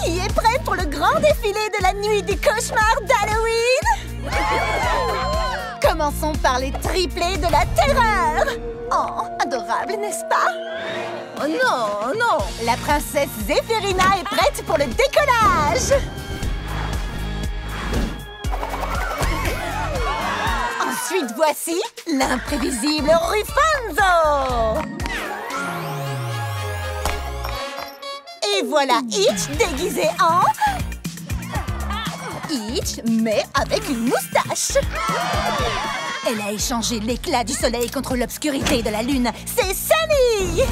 Qui est prêt pour le grand défilé de la nuit du cauchemar d'Halloween? Commençons par les triplés de la terreur. Oh, adorable, n'est-ce pas? Oh non, non! La princesse Zéphirina est prête pour le décollage! Ensuite, voici l'imprévisible Ruffanzo! Et voilà Hitch déguisé en... Hitch, mais avec une moustache! Elle a échangé l'éclat du soleil contre l'obscurité de la lune. C'est Sunny!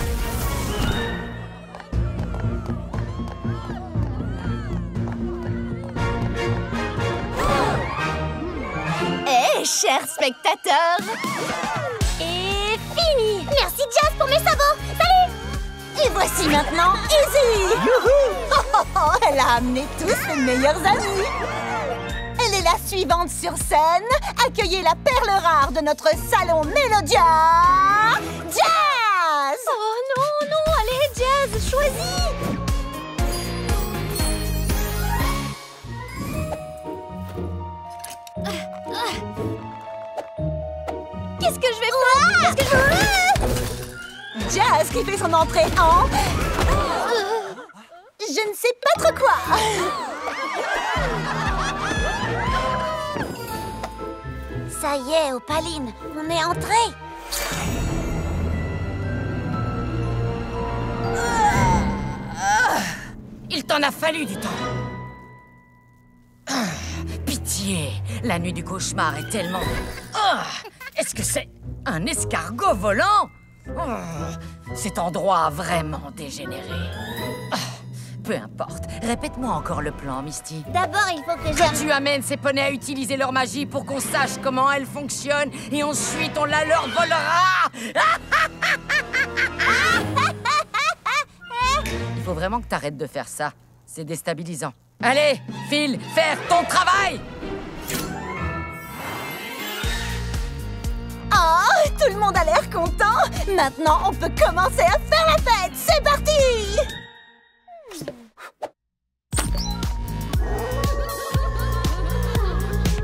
Hé, chers spectateurs! Et fini! Merci Jazz pour mes sabots! Salut! Et voici maintenant Izzy! Youhou! Elle a amené tous ses meilleurs amis! Elle est la suivante sur scène. Accueillez la perle rare de notre salon Mélodia, Jazz! Oh non, non, allez Jazz, choisis! Qu'est-ce que je vais faire? Qu'est-ce que je... Jazz qui fait son entrée en... Je ne sais pas trop quoi. Ça y est, Opaline, on est entré. Il t'en a fallu du temps. Pitié, la nuit du cauchemar est tellement... Est-ce que c'est un escargot volant? Cet endroit a vraiment dégénéré. Peu importe. Répète-moi encore le plan, Misty. D'abord, il faut que Que tu amènes ces poneys à utiliser leur magie pour qu'on sache comment elle fonctionne et ensuite on la leur volera. Il faut vraiment que t'arrêtes de faire ça. C'est déstabilisant. Allez, file, faire ton travail! Oh, tout le monde a l'air content. Maintenant, on peut commencer à faire la fête. C'est parti!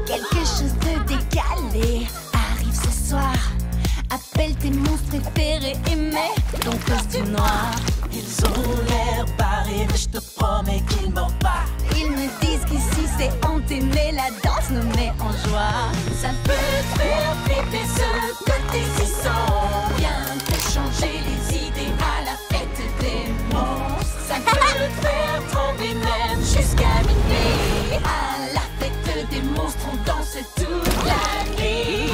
Quelque chose de décalé arrive ce soir. Appelle tes monstres préférés et mets ton costume noir. Ils ont l'air barrés, mais je te promets qu'ils mentent pas. Ils me disent qu'ici c'est hanté, mais la danse nous met en joie. Ça peut te faire flipper ce côté si sans bien te changer les idées à la fête des monstres. Ça peut te faire trembler même jusqu'à minuit. À la fête des monstres, on danse toute la nuit.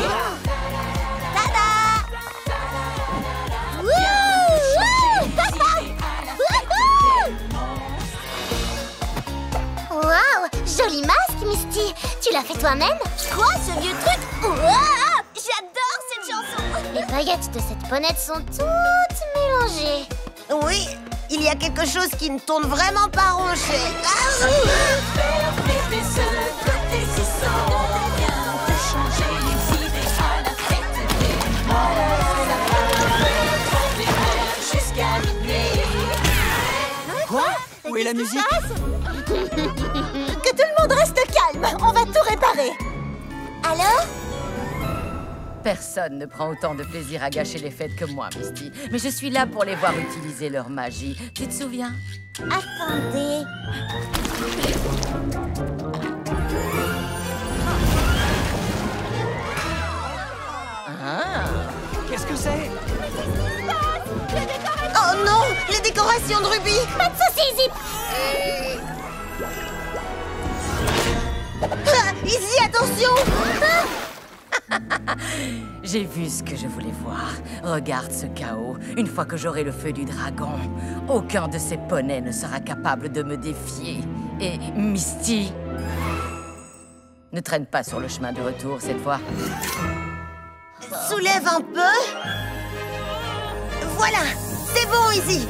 Waouh, joli masque, Misty. Tu l'as fait toi-même? Quoi, ce vieux truc? Ouah, j'adore cette chanson. Les paillettes de cette ponette sont toutes mélangées. Oui, il y a quelque chose qui ne tourne vraiment pas rond chez... Ça peut te faire flipper ce côté si sans bien te changer les idées à la fête des monstres. Ça peut te faire trembler même jusqu'à minuit. Quoi? Où est la musique? Que tout le monde reste calme. On va tout réparer. Alors? Personne ne prend autant de plaisir à gâcher les fêtes que moi, Misty. Mais je suis là pour les voir utiliser leur magie. Tu te souviens? Attendez. Qu'est-ce que c'est? Oh non, les décorations de Ruby. Pas de soucis, Zip. Izzy, attention. J'ai vu ce que je voulais voir. Regarde ce chaos. Une fois que j'aurai le feu du dragon, aucun de ces poneys ne sera capable de me défier. Et Misty, ne traîne pas sur le chemin de retour cette fois. Soulève un peu. Voilà, c'est bon, Izzy.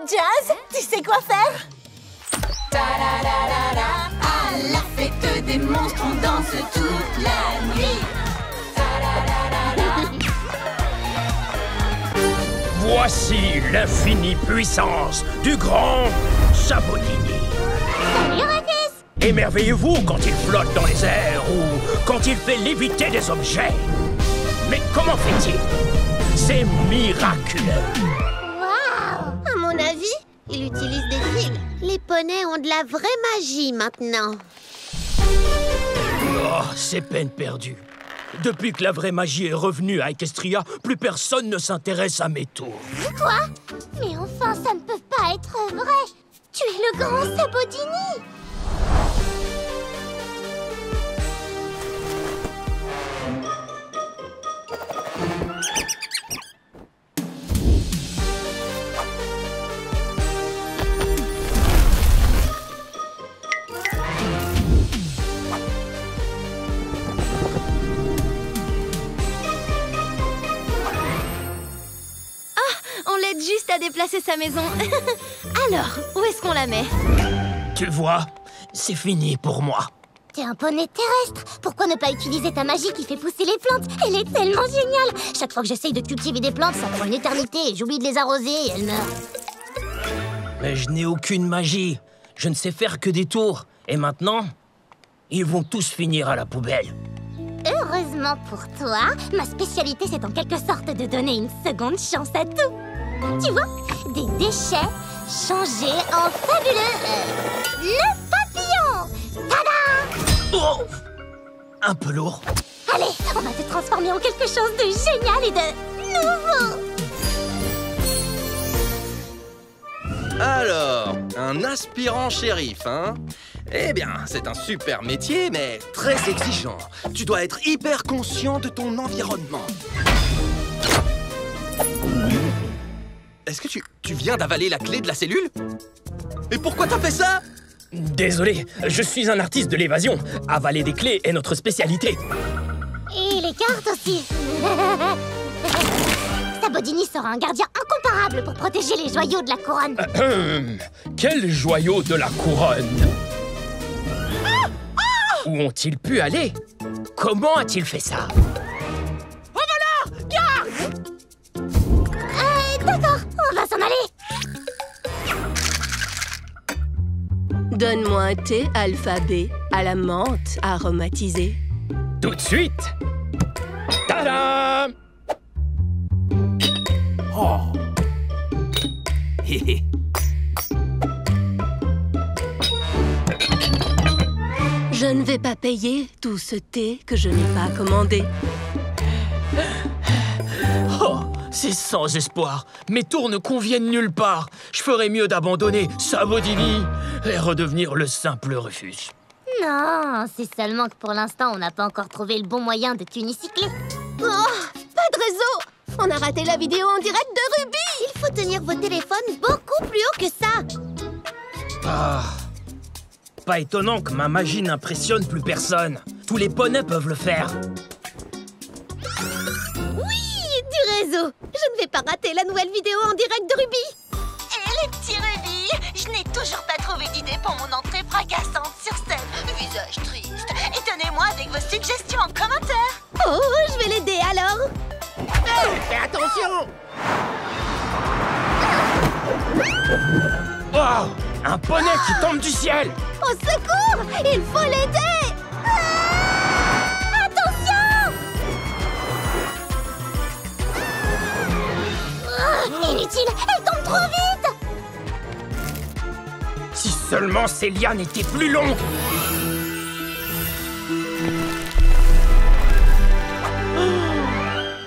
Jazz, tu sais quoi faire? À la fête des monstres. monstres, on danse toute la nuit. Voici l'infinie puissance du grand Sabotini. Salut, Rufus! Émerveillez-vous quand il flotte dans les airs ou quand il fait léviter des objets. Mais comment fait-il? C'est miraculeux. Waouh! À mon avis, il utilise des fils. Les poneys ont de la vraie magie maintenant. Oh, c'est peine perdue. Depuis que la vraie magie est revenue à Equestria, plus personne ne s'intéresse à mes tours. Quoi? Mais enfin, ça ne peut pas être vrai! Tu es le grand Sabotini! On l'aide juste à déplacer sa maison. Alors, où est-ce qu'on la met? Tu vois, c'est fini pour moi. T'es un poney terrestre. Pourquoi ne pas utiliser ta magie qui fait pousser les plantes? Elle est tellement géniale. Chaque fois que j'essaye de cultiver des plantes, ça prend une éternité et j'oublie de les arroser et elles meurent. Mais je n'ai aucune magie. Je ne sais faire que des tours. Et maintenant, ils vont tous finir à la poubelle. Heureusement pour toi, ma spécialité c'est en quelque sorte de donner une seconde chance à tout. Tu vois, des déchets changés en fabuleux... le papillon! Tada! Oh! Un peu lourd. Allez, on va te transformer en quelque chose de génial et de nouveau! Alors, un aspirant shérif, hein? Eh bien, c'est un super métier, mais très exigeant. Tu dois être hyper conscient de ton environnement. Est-ce que tu viens d'avaler la clé de la cellule? Et pourquoi t'as fait ça? Désolé, je suis un artiste de l'évasion. Avaler des clés est notre spécialité. Et les cartes aussi. Sabotini sera un gardien incomparable pour protéger les joyaux de la couronne. Quel joyau de la couronne? Où ont-ils pu aller? Comment a-t-il fait ça? D'accord, on va s'en aller. Donne-moi un thé alphabet à la menthe aromatisée. Tout de suite. Tadam! Oh. Hé hé. Je ne vais pas payer tout ce thé que je n'ai pas commandé. Oh, c'est sans espoir. Mes tours ne conviennent nulle part. Je ferais mieux d'abandonner Sabotini et redevenir le simple Rufus. Non, c'est seulement que pour l'instant, on n'a pas encore trouvé le bon moyen de t'unicycler. Oh, pas de réseau! On a raté la vidéo en direct de Ruby! Il faut tenir vos téléphones beaucoup plus haut que ça! Ah, pas étonnant que ma magie n'impressionne plus personne. Tous les poneys peuvent le faire. Oui, du réseau! Je ne vais pas rater la nouvelle vidéo en direct de Ruby! Et les petits rubis, je n'ai toujours pas trouvé d'idée pour mon entrée fracassante sur scène. Visage triste. Étonnez-moi avec vos suggestions en commentaire. Oh, je vais l'aider alors! Fais attention! Oh, un poney qui tombe du ciel. Au secours! Il faut l'aider! Attention! Inutile, elle tombe trop vite! Si seulement ces lianes étaient plus longues.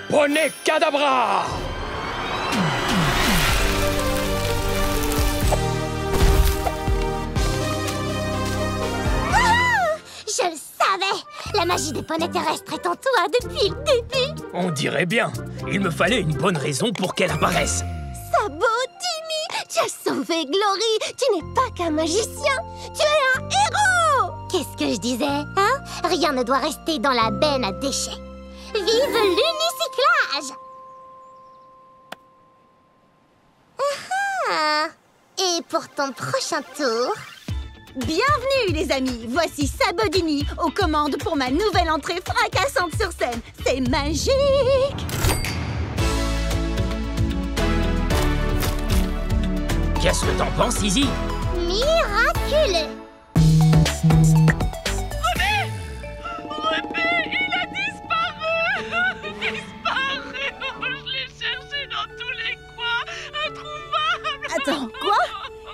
Poney Cadabra! Je le savais! La magie des poneys terrestres est en toi depuis le début! On dirait bien. Il me fallait une bonne raison pour qu'elle apparaisse. Sabotini! Tu as sauvé Glory! Tu n'es pas qu'un magicien! Tu es un héros! Qu'est-ce que je disais, hein? Rien ne doit rester dans la benne à déchets. Vive l'unicyclage! Et pour ton prochain tour, Bienvenue les amis, voici Sabodini aux commandes pour ma nouvelle entrée fracassante sur scène. C'est magique! Qu'est-ce que t'en penses, Izzy? Miraculeux! Rubé, il a disparu. Disparu. Je l'ai cherché dans tous les coins, introuvable. Attends, quoi?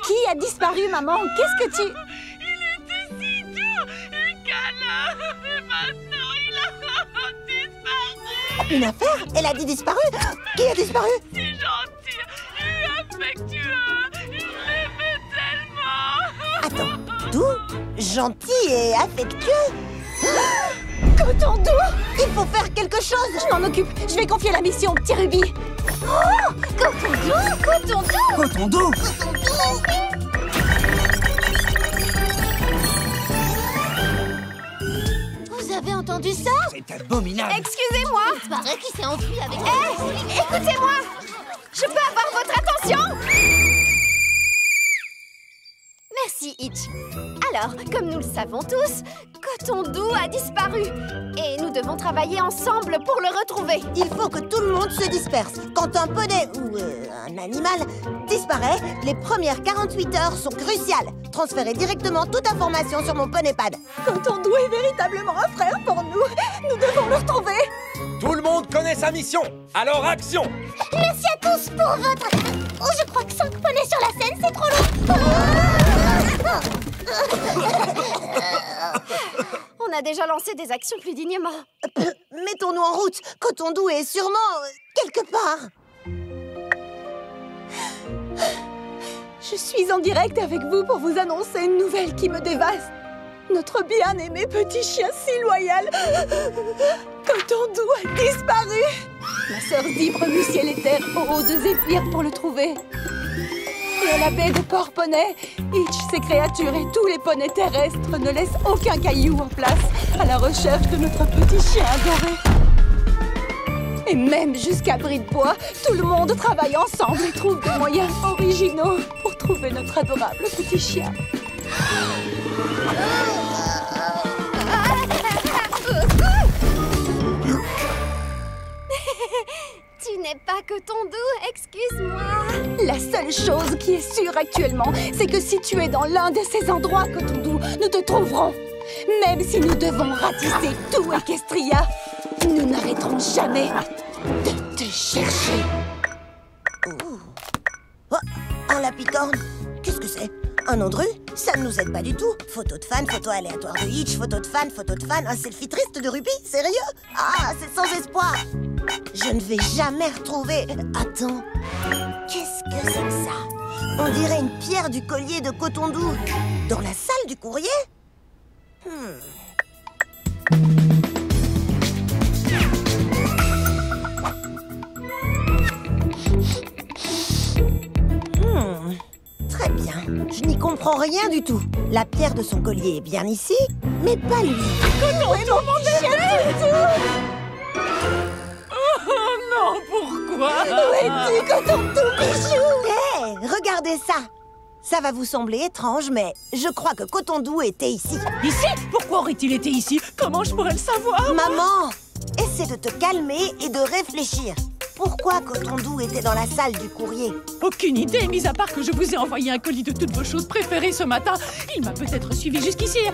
Qui a disparu, maman? Qu'est-ce que tu... Il était si doux et câlin. Et maintenant, il a disparu. Une affaire? Elle a dit disparu? Qui a disparu? Si gentil et affectueux. Je l'aimais tellement. Attends, doux, gentil et affectueux? Coton doux! Il faut faire quelque chose! Je m'en occupe, je vais confier la mission au petit Ruby. Oh! Coton doux! Coton doux! Coton doux! Vous avez entendu ça? C'est abominable! Excusez-moi! Il paraît qu'il s'est enfui avec... Hé! Écoutez-moi! Je peux avoir votre attention? Merci, Hitch. Alors, comme nous le savons tous, Coton doux a disparu. Et nous devons travailler ensemble pour le retrouver. Il faut que tout le monde se disperse. Quand un poney ou un animal disparaît, les premières 48 heures sont cruciales. Transférez directement toute information sur mon poneypad. Coton doux est véritablement un frère pour nous. Nous devons le retrouver. Tout le monde connaît sa mission. Alors, action! Merci à tous pour votre... Oh, je crois que 5 poneys sur la scène, c'est trop long. On a déjà lancé des actions plus dignement. Mettons-nous en route. Coton doux est sûrement quelque part. Je suis en direct avec vous pour vous annoncer une nouvelle qui me dévaste. Notre bien-aimé petit chien si loyal, Coton doux, a disparu. Ma sœur Zip remue ciel et terre au haut de Zéphyr pour le trouver. Et à la baie de Port-Poney, Hitch, ses créatures et tous les poneys terrestres ne laissent aucun caillou en place à la recherche de notre petit chien adoré. Et même jusqu'à Bris de Bois, tout le monde travaille ensemble et trouve des moyens originaux pour trouver notre adorable petit chien. Tu n'es pas Coton doux, excuse-moi. La seule chose qui est sûre actuellement, c'est que si tu es dans l'un de ces endroits, Coton doux, nous te trouverons. Même si nous devons ratisser tout Equestria, nous n'arrêterons jamais de te chercher. Oh, un lapicorne. Qu'est-ce que c'est? Un nom de rue? Ça ne nous aide pas du tout. Photo de fan, photo aléatoire de Hitch, photo de fan, un selfie triste de Ruby? Sérieux? Ah, c'est sans espoir. Je ne vais jamais retrouver... Attends, qu'est-ce que c'est que ça? On dirait une pierre du collier de Coton doux. Dans la salle du courrier? Très bien. Je n'y comprends rien du tout. La pierre de son collier est bien ici, mais pas lui. Coton est mon chien tout. Oh non, pourquoi? Où es-tu, Coton doux, bijou? Hé, regardez ça. Ça va vous sembler étrange, mais je crois que Coton doux était ici. Ici? Pourquoi aurait-il été ici? Comment je pourrais le savoir? Maman, essaie de te calmer et de réfléchir. Pourquoi Coton doux était dans la salle du courrier? Aucune idée, mis à part que je vous ai envoyé un colis de toutes vos choses préférées ce matin. Il m'a peut-être suivi jusqu'ici. Et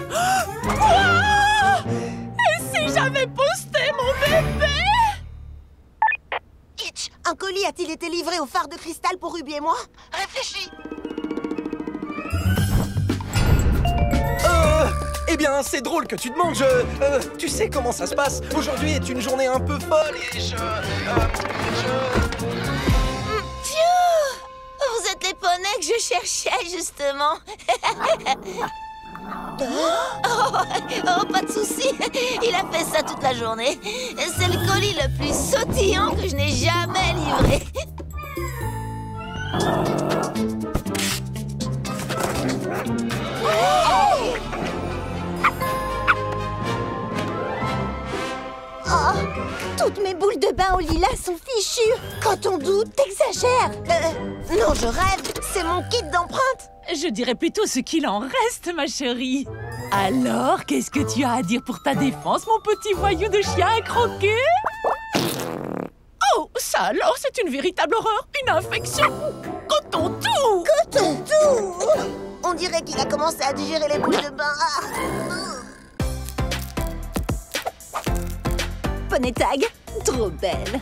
si j'avais posté mon bébé? Hitch, un colis a-t-il été livré au phare de cristal pour Ruby et moi? Réfléchis. Eh bien, c'est drôle que tu demandes, tu sais comment ça se passe. Aujourd'hui est une journée un peu folle et Vous êtes les poneys que je cherchais, justement. Oh, pas de souci. Il a fait ça toute la journée. C'est le colis le plus sautillant que je n'ai jamais livré. Oh, toutes mes boules de bain au lilas sont fichues. Coton doux, t'exagères. Non, je rêve. C'est mon kit d'empreinte. Je dirais plutôt ce qu'il en reste, ma chérie. Alors, qu'est-ce que tu as à dire pour ta défense, mon petit voyou de chien à croquer? Oh, ça alors, c'est une véritable horreur, une infection. Coton-tout! Coton-tout! On dirait qu'il a commencé à digérer les boules de bain. Poney Tag, trop belle.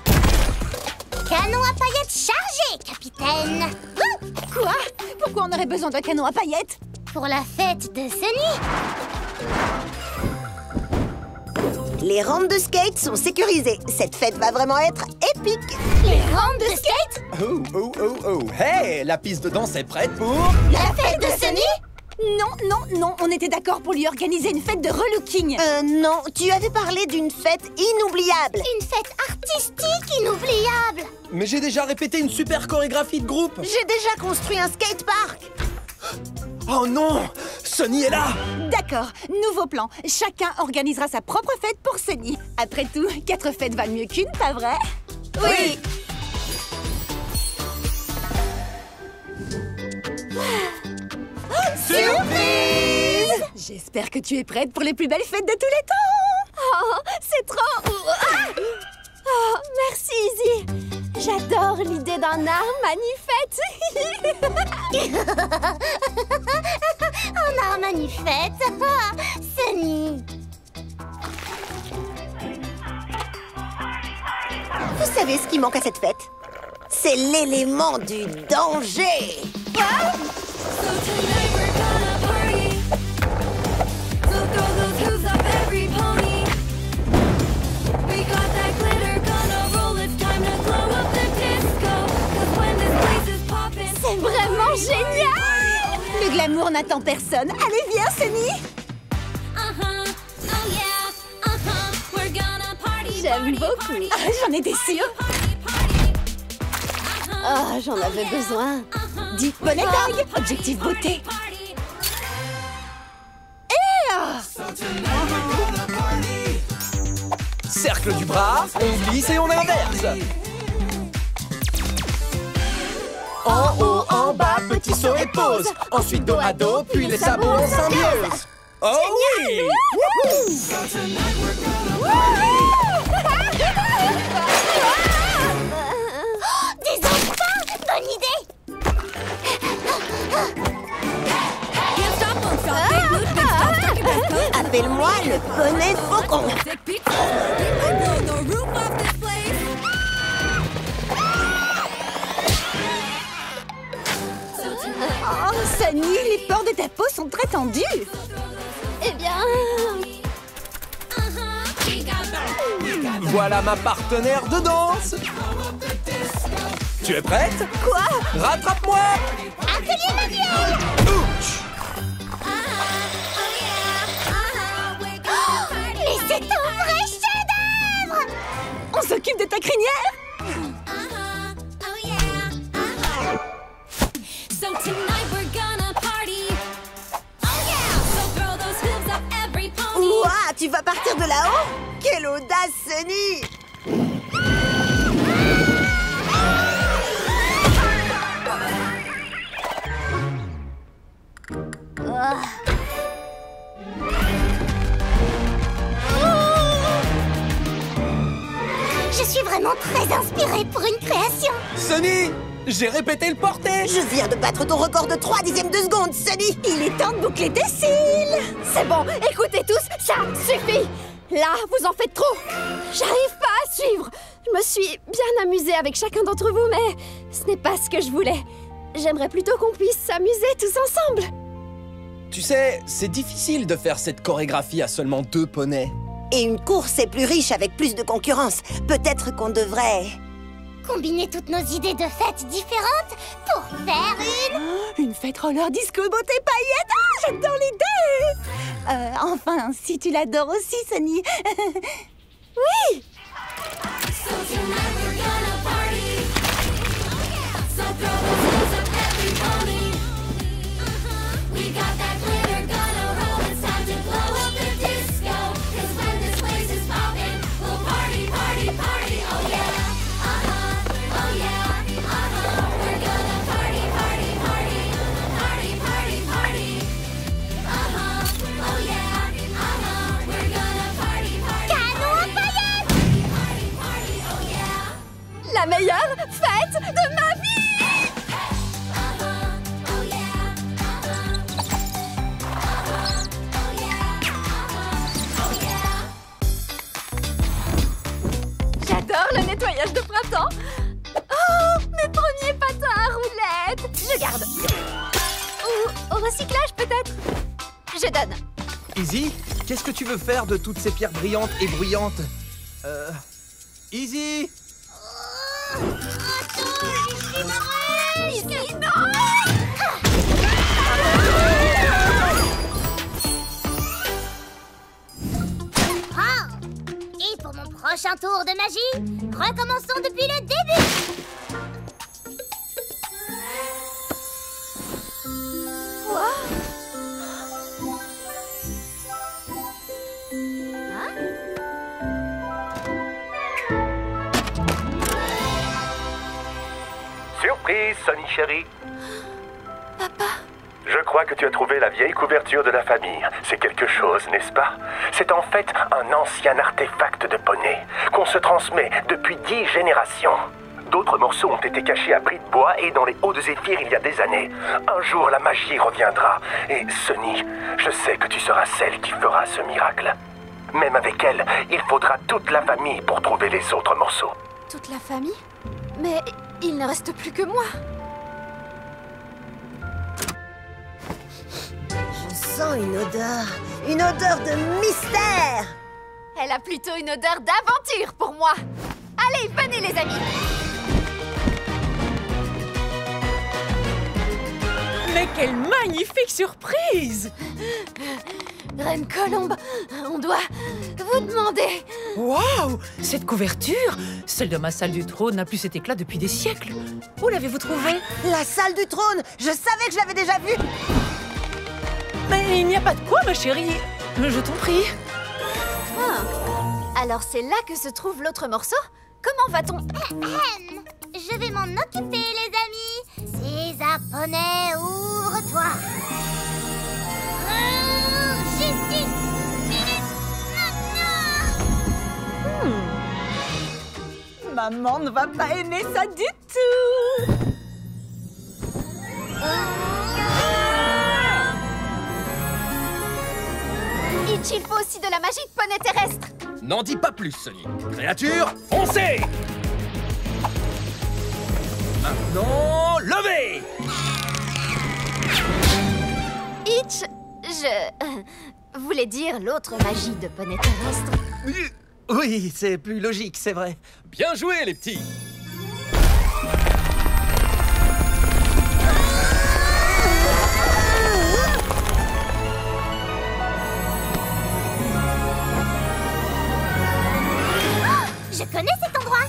Canon à paillettes chargé, capitaine. Quoi? Pourquoi on aurait besoin d'un canon à paillettes? Pour la fête de Sunny. Les rampes de skate sont sécurisées. Cette fête va vraiment être épique. Les rampes de skate? Oh, oh, oh, oh. Hey, la piste de danse est prête pour... La fête de Sunny? Non, on était d'accord pour lui organiser une fête de relooking. Non, tu avais parlé d'une fête inoubliable. Une fête artistique inoubliable. Mais j'ai déjà répété une super chorégraphie de groupe. J'ai déjà construit un skatepark. Oh non, Sunny est là. D'accord, nouveau plan. Chacun organisera sa propre fête pour Sunny. Après tout, 4 fêtes valent mieux qu'une, pas vrai? Oui. Surprise! J'espère que tu es prête pour les plus belles fêtes de tous les temps. Oh, c'est trop... Oh, merci, Izzy. J'adore l'idée d'un art manifeste. Un art manifeste. Sunny. Vous savez ce qui manque à cette fête? C'est l'élément du danger. Quoi? So tonight we're gonna party. So throw those hooves up every pony. We got that glitter, gonna roll. It's time to glow up the disco. 'Cause when this place is poppin', C'est vraiment génial! Le glamour n'attend personne. Allez, viens, Sunny. oh yeah, we're gonna party. J'aime beaucoup. J'en étais sûre. Ah, j'en avais besoin. Dis Poney Tag, objectif beauté. Cercle du bras, on glisse et on inverse. En haut, en bas, petit saut et pause. Ensuite dos à dos, puis les sabots en symbiose. Oh oui! Des enfants! Bonne idée! Appelle-moi le poney faucon. Oh, Sunny, les pores de ta peau sont très tendus. Eh bien... Voilà ma partenaire de danse. Tu es prête? Quoi? Rattrape-moi! Atelier manuel! Ouch! Mais c'est un vrai chef-d'œuvre! On s'occupe de ta crinière? So tonight we're gonna party. Oh yeah, so throw those hooves up every pony. Ouah, tu vas partir de là-haut? Quelle audace, Sunny! Je suis vraiment très inspirée pour une création. Sunny, j'ai répété le porté. Je viens de battre ton record de 3 dixièmes de seconde, Sunny. Il est temps de boucler tes cils. C'est bon, écoutez tous, ça suffit. Là, vous en faites trop. J'arrive pas à suivre. Je me suis bien amusée avec chacun d'entre vous, mais ce n'est pas ce que je voulais. J'aimerais plutôt qu'on puisse s'amuser tous ensemble. Tu sais, c'est difficile de faire cette chorégraphie à seulement 2 poneys. Et une course est plus riche avec plus de concurrence. Peut-être qu'on devrait... Combiner toutes nos idées de fêtes différentes pour faire Une fête roller disco beauté paillettes. Ah, j'adore l'idée. Enfin, si tu l'adores aussi, Sunny. Oui. So tonight we're gonna party. So throw those hooves up every pony. We got that glitter, gonna roll. It's time to blow up the disco. 'Cause when this place is poppin', we'll party, party, party. Oh yeah, oh yeah, we're gonna party, party, party. meilleure fête de ma vie! J'adore le nettoyage de printemps. Oh, mes premiers patins à roulettes. Je garde. Ou au recyclage peut-être. Je donne. Izzy, qu'est-ce que tu veux faire de toutes ces pierres brillantes et bruyantes? Izzy! Izzy, non! Et pour mon prochain tour de magie, recommençons depuis le début. Surprise, Sonny chérie. Papa. Je crois que tu as trouvé la vieille couverture de la famille. C'est quelque chose, n'est-ce pas? C'est en fait un ancien artefact de poney qu'on se transmet depuis 10 générations. D'autres morceaux ont été cachés à prix de bois et dans les hauts de Zéphyr il y a des années. Un jour, la magie reviendra. Et Sonny, je sais que tu seras celle qui fera ce miracle. Même avec elle, il faudra toute la famille pour trouver les autres morceaux. Toute la famille? Mais il ne reste plus que moi. Je sens une odeur de mystère. Elle a plutôt une odeur d'aventure pour moi. Allez, venez les amis. Mais quelle magnifique surprise! Reine Colombe, on doit vous demander... Waouh! Cette couverture, celle de ma salle du trône n'a plus cet éclat depuis des siècles. Où l'avez-vous trouvée? La salle du trône. Je savais que je l'avais déjà vue. Mais il n'y a pas de quoi, ma chérie. Je t'en prie. Ah. Alors c'est là que se trouve l'autre morceau? Comment va-t-on? Je vais m'en occuper, les amis. César Poney, ouvre-toi. Juste une minute maintenant. Maman ne va pas aimer ça du tout. Itch, il faut aussi de la magie de poney terrestre. N'en dis pas plus, Sonny. Créature, foncez! Maintenant, levez! Itch, je voulais dire l'autre magie de poney terrestre. Oui, c'est plus logique, c'est vrai. Bien joué, les petits! Je connais cet endroit.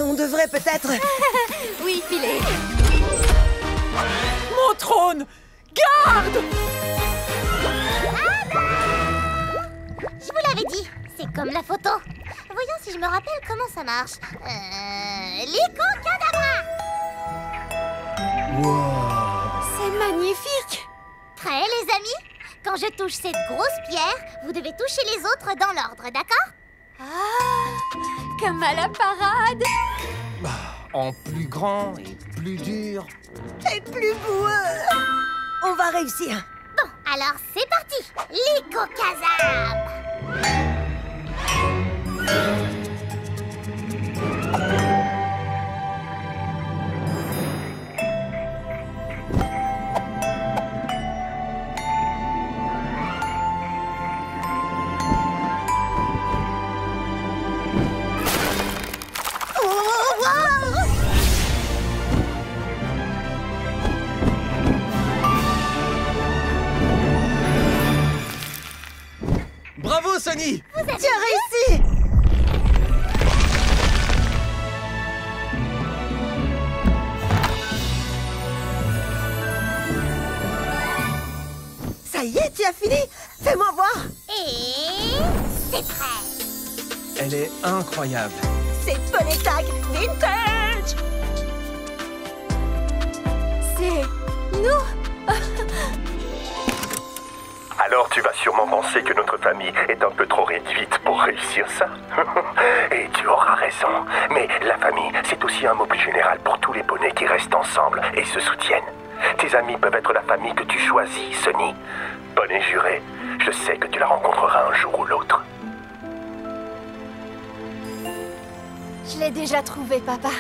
On devrait peut-être... Oui, filer. Mon trône! Garde! Je vous l'avais dit, c'est comme la photo. Voyons si je me rappelle comment ça marche. Lycocadabra! Wow. C'est magnifique. Prêts, les amis? Quand je touche cette grosse pierre, vous devez toucher les autres dans l'ordre, d'accord? Ah, comme à la parade. En plus grand et plus dur. Et plus boueux. On va réussir. Bon, alors c'est parti. Lycocazam! Bravo, Sonny! Tu as réussi. Ça y est, tu as fini. Fais-moi voir. Et c'est prêt. Elle est incroyable. C'est Poney Tag Vintage. C'est nous. Alors tu vas sûrement penser que notre famille est un peu trop réduite pour réussir ça. Et tu auras raison. Mais la famille, c'est aussi un mot plus général pour tous les poneys qui restent ensemble et se soutiennent. Tes amis peuvent être la famille que tu choisis, Sonny. Poney juré, je sais que tu la rencontreras un jour ou l'autre. Je l'ai déjà trouvé, papa.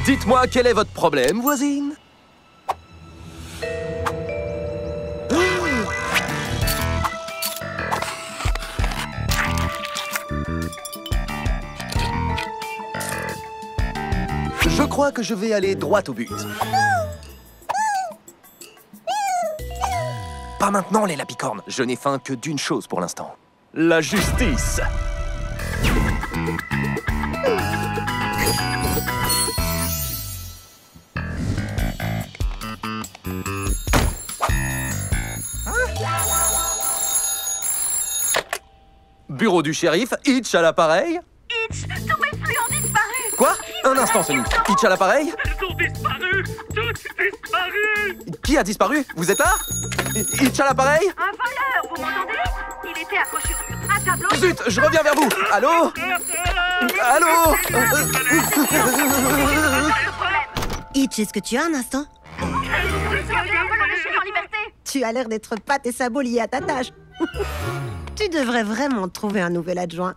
Dites-moi, quel est votre problème, voisine? Je crois que je vais aller droit au but. Pas maintenant, les lapicornes. Je n'ai faim que d'une chose pour l'instant. La justice. Bureau du shérif, Hitch à l'appareil. Hitch, tous mes flux ont disparu. Quoi? Un instant, Sonny. Hitch à l'appareil? Elles ont disparu. Toutes disparues. Qui a disparu? Vous êtes là? Hitch à l'appareil? Un voleur, vous m'entendez? Il était accroché sur un tableau. Zut, je reviens vers vous. Allô? Allô? Hitch, est-ce que tu as un instant? Tu as l'air d'être pâte et sabots liés à ta tâche. Tu devrais vraiment trouver un nouvel adjoint.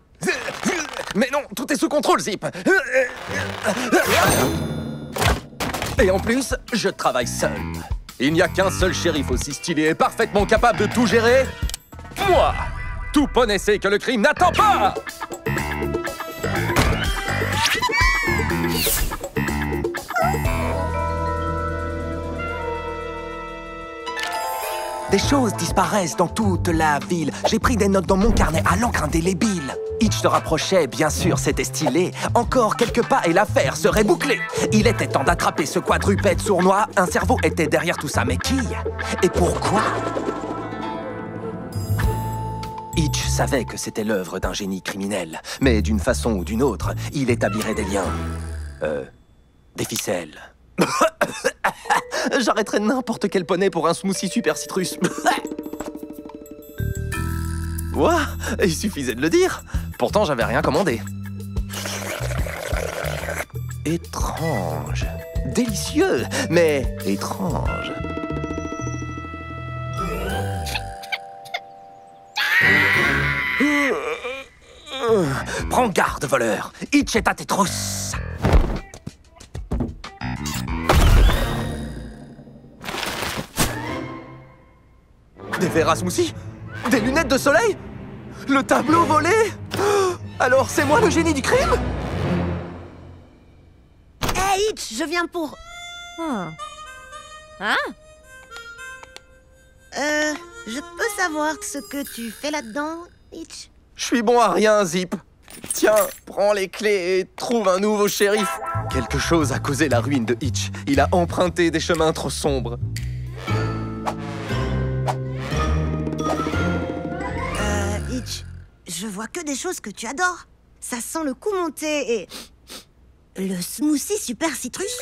Mais non, tout est sous contrôle, Zip. Et en plus, je travaille seul. Il n'y a qu'un seul shérif aussi stylé et parfaitement capable de tout gérer. Moi! Tout poney sait que le crime n'attend pas! Des choses disparaissent dans toute la ville. J'ai pris des notes dans mon carnet à l'encre indélébile. Hitch se rapprochait, bien sûr, c'était stylé. Encore quelques pas et l'affaire serait bouclée. Il était temps d'attraper ce quadrupède sournois. Un cerveau était derrière tout ça, mais qui? Et pourquoi? Hitch savait que c'était l'œuvre d'un génie criminel. Mais d'une façon ou d'une autre, il établirait des liens. Des ficelles. J'arrêterais n'importe quel poney pour un smoothie super citrus. Ouah, il suffisait de le dire. Pourtant, j'avais rien commandé. Étrange. Délicieux, mais étrange. Prends garde, voleur. Hitch est à tes trousses. Des verres à smoothie? Des lunettes de soleil? Le tableau volé? Alors c'est moi le génie du crime? Hey Hitch, je viens pour... Hein? Je peux savoir ce que tu fais là-dedans, Hitch? Je suis bon à rien, Zip. Tiens, prends les clés et trouve un nouveau shérif. Quelque chose a causé la ruine de Hitch. Il a emprunté des chemins trop sombres. Hitch, je vois que des choses que tu adores. Ça sent le coup monté et... le smoothie super citrus.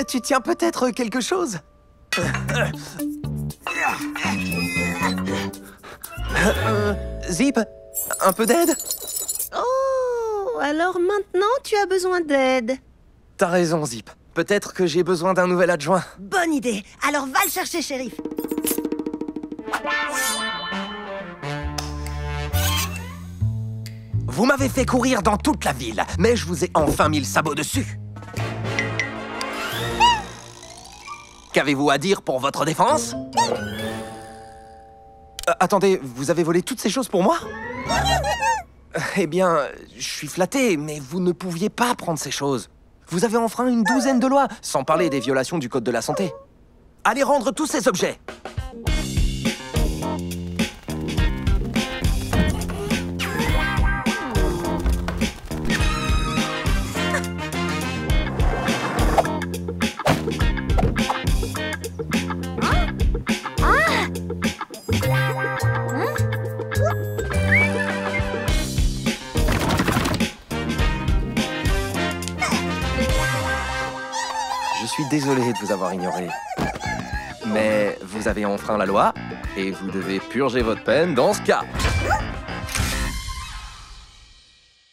Tu tiens peut-être quelque chose? Zip, un peu d'aide? Oh, alors maintenant tu as besoin d'aide. T'as raison, Zip. Peut-être que j'ai besoin d'un nouvel adjoint. Bonne idée. Alors va le chercher, shérif. Vous m'avez fait courir dans toute la ville, mais je vous ai enfin mis le sabot dessus. Qu'avez-vous à dire pour votre défense? Attendez, vous avez volé toutes ces choses pour moi? Eh bien, je suis flatté, mais vous ne pouviez pas prendre ces choses. Vous avez enfreint une douzaine de lois, sans parler des violations du Code de la santé. Allez rendre tous ces objets. suis désolé de vous avoir ignoré. Mais vous avez enfreint la loi et vous devez purger votre peine dans ce cas.